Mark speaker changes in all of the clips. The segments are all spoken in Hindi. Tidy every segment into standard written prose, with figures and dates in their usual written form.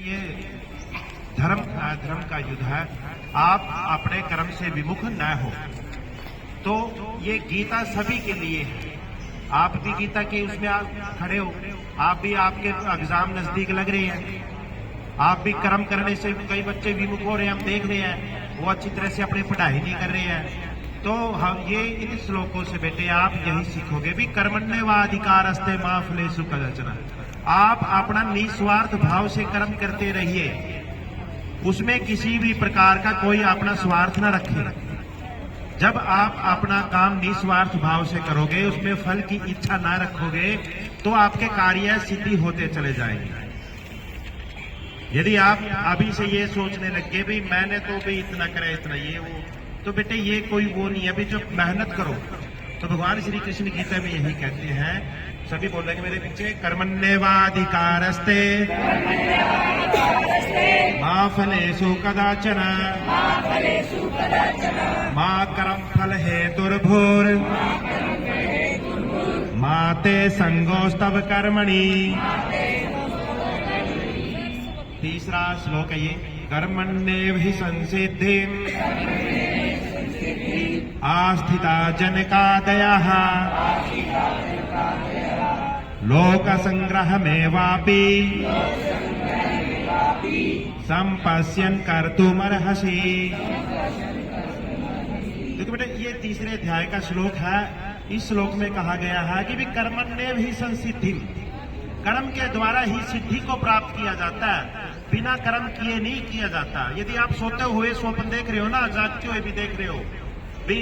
Speaker 1: ये धर्म अधर्म का युद्ध है। आप अपने कर्म से विमुख न हो। तो ये गीता सभी के लिए है। आप भी गीता के उसमें आप खड़े हो, आप भी, आपके एग्जाम नजदीक लग रहे हैं, आप भी कर्म करने से कई बच्चे विमुख हो रहे हैं, हम देख रहे हैं, वो अच्छी तरह से अपनी पढ़ाई नहीं कर रहे हैं। तो हम ये इन श्लोकों से बेटे आप यही सीखोगे भी कर्मण्येवाधिकारस्ते मा फलेषु कदाचन। आप अपना निस्वार्थ भाव से कर्म करते रहिए, उसमें किसी भी प्रकार का कोई अपना स्वार्थ न रखे। जब आप अपना काम निस्वार्थ भाव से करोगे, उसमें फल की इच्छा ना रखोगे, तो आपके कार्य सिद्धि होते चले जाएंगे। यदि आप अभी से ये सोचने लगे भी मैंने तो भी इतना करे इतना ये वो, तो बेटे ये कोई वो नहीं है। अभी जो मेहनत करो, तो भगवान श्री कृष्ण गीता में यही कहते हैं, सभी बोल रहे हैं मेरे पीछे, कर्मण्येवाधिकारस्ते मा फलेषु कदाचन मा कर्म फल हेतुर्भुर् मा ते संगोस्तव कर्मणि। तीसरा श्लोक है ये, कर्मण्येव संसिद्धिं आस्थिता जनकादयः लोक संग्रहमेवापि संपश्यन् कर्तुमर्हसि। देखो बेटे ये तीसरे अध्याय का श्लोक है। इस श्लोक में कहा गया है कि भी कर्मण्येव ही संसिद्धि, कर्म के द्वारा ही सिद्धि को प्राप्त किया जाता है, बिना कर्म किए नहीं किया जाता। यदि आप सोते हुए स्वप्न देख रहे हो ना, जागते हुए भी देख रहे हो, भी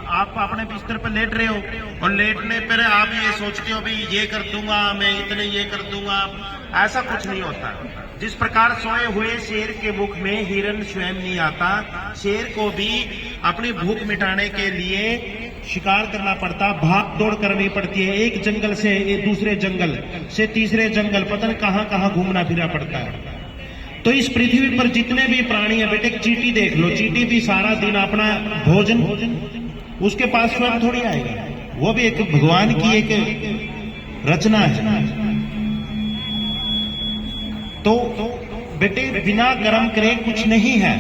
Speaker 1: आप अपने बिस्तर पर लेट रहे हो और लेटने पर आप ये सोचते हो भी ये कर दूंगा मैं, इतने ये कर दूंगा, ऐसा कुछ नहीं होता। जिस प्रकार सोए हुए शेर के मुख में हिरण स्वयं नहीं आता, शेर को भी अपनी भूख मिटाने के लिए शिकार करना पड़ता, भाग दौड़ करनी पड़ती है, एक जंगल से दूसरे जंगल से तीसरे जंगल, पता नहीं कहां कहां घूमना फिरना पड़ता है। तो इस पृथ्वी पर जितने भी प्राणी है बेटे, चींटी देख लो, चींटी भी सारा दिन अपना भोजन उसके पास स्वयं थोड़ी आएगा, वो भी एक भगवान की एक रचना है। तो बेटे बिना कर्म करे कुछ नहीं है।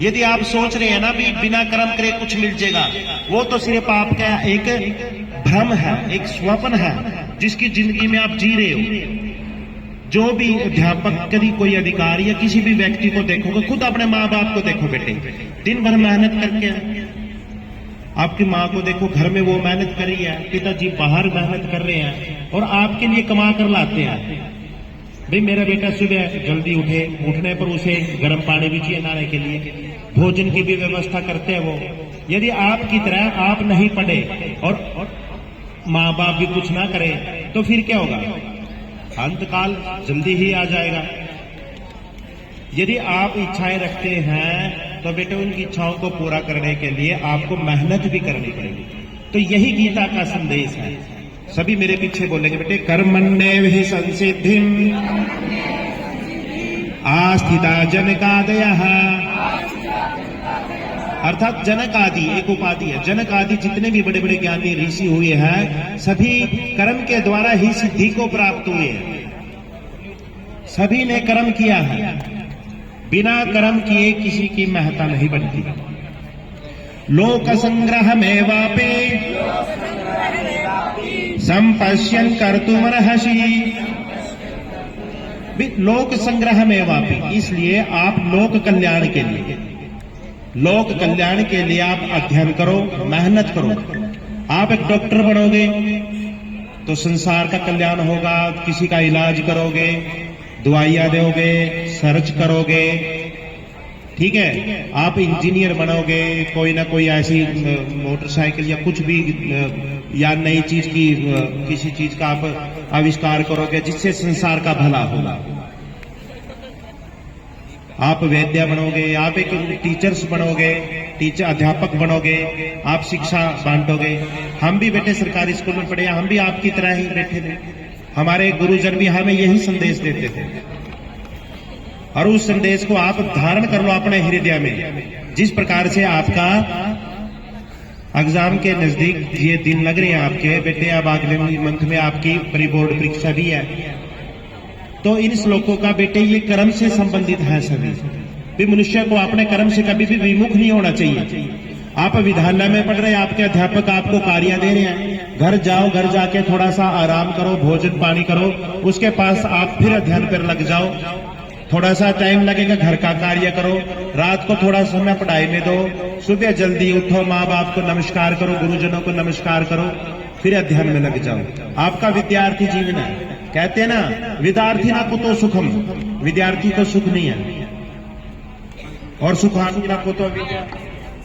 Speaker 1: यदि आप सोच रहे हैं ना भी बिना कर्म करे कुछ मिल जाएगा, वो तो सिर्फ आपका एक भ्रम है, एक स्वप्न है जिसकी जिंदगी में आप जी रहे हो। जो भी अध्यापक, कभी कोई अधिकारी या किसी भी व्यक्ति को देखोगे, खुद अपने माँ बाप को देखो बेटे, दिन भर मेहनत करके, आपकी माँ को देखो घर में वो मेहनत कर रही है, पिताजी बाहर मेहनत कर रहे हैं और आपके लिए कमा कर लाते हैं। भाई मेरा बेटा सुबह जल्दी उठे, उठने पर उसे गर्म पानी भी चाहिए नहाने के लिए, भोजन की भी व्यवस्था करते हैं वो। यदि आपकी तरह आप नहीं पढ़े और माँ बाप भी कुछ ना करे, तो फिर क्या होगा? अंतकाल जल्दी ही आ जाएगा। यदि आप इच्छाएं रखते हैं तो बेटे उनकी इच्छाओं को पूरा करने के लिए आपको मेहनत भी करनी पड़ेगी। तो यही गीता का संदेश है। सभी मेरे पीछे बोलेंगे बेटे, कर्मण्येव संसिद्धिं आस्थिता जनकादयः, अर्थात जनक आदि एक उपाधि है। जनक आदि जितने भी बड़े बड़े ज्ञानी ऋषि हुए हैं, सभी कर्म के द्वारा ही सिद्धि को प्राप्त हुए हैं। सभी ने कर्म किया है, बिना कर्म किए किसी की महत्ता नहीं बनती। लोक संग्रहमेवापि संपश्यन् कर्तुमर्हसि। लोक संग्रहमेवापि, इसलिए आप लोक कल्याण के लिए, लोक कल्याण के लिए आप अध्ययन करो, मेहनत करो। आप एक डॉक्टर बनोगे तो संसार का कल्याण होगा, किसी का इलाज करोगे, दवाइयां दोगे, सर्च करोगे, ठीक है। आप इंजीनियर बनोगे, कोई ना कोई ऐसी मोटरसाइकिल या कुछ भी या नई चीज की किसी चीज का आप आविष्कार करोगे जिससे संसार का भला होगा। आप वैद्य बनोगे, आप एक टीचर्स बनोगे, टीचर अध्यापक बनोगे, आप शिक्षा बांटोगे। हम भी बेटे सरकारी स्कूल में पढ़े, हम भी आपकी तरह ही बैठे थे, हमारे गुरुजन भी हमें यही संदेश देते थे, और उस संदेश को आप धारण कर लो अपने हृदय में। जिस प्रकार से आपका एग्जाम के नजदीक ये दिन लग रहे हैं आपके बेटे, अब अगले मंथ में आपकी प्री बोर्ड परीक्षा भी है, तो इन श्लोकों का बेटे ये कर्म से संबंधित है सभी भी। मनुष्य को अपने कर्म से कभी भी विमुख नहीं होना चाहिए। आप विद्यालय में पढ़ रहे, आपके अध्यापक आपको कार्य दे रहे हैं, घर जाओ, घर जाके थोड़ा सा आराम करो, भोजन पानी करो, उसके पास आप फिर अध्ययन पर लग जाओ। थोड़ा सा टाइम लगेगा, घर का कार्य करो, रात को थोड़ा समय पढ़ाई में दो, सुबह जल्दी उठो, माँ बाप को नमस्कार करो, गुरुजनों को नमस्कार करो, फिर अध्ययन में लग जाओ। आपका विद्यार्थी जीवन है। कहते हैं ना, विद्यार्थी ना कुतो सुखम, विद्यार्थी को सुख नहीं है, और सुखानु ना कुतो विद्या,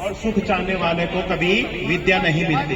Speaker 1: और सुख चाहने वाले को कभी विद्या नहीं मिलती।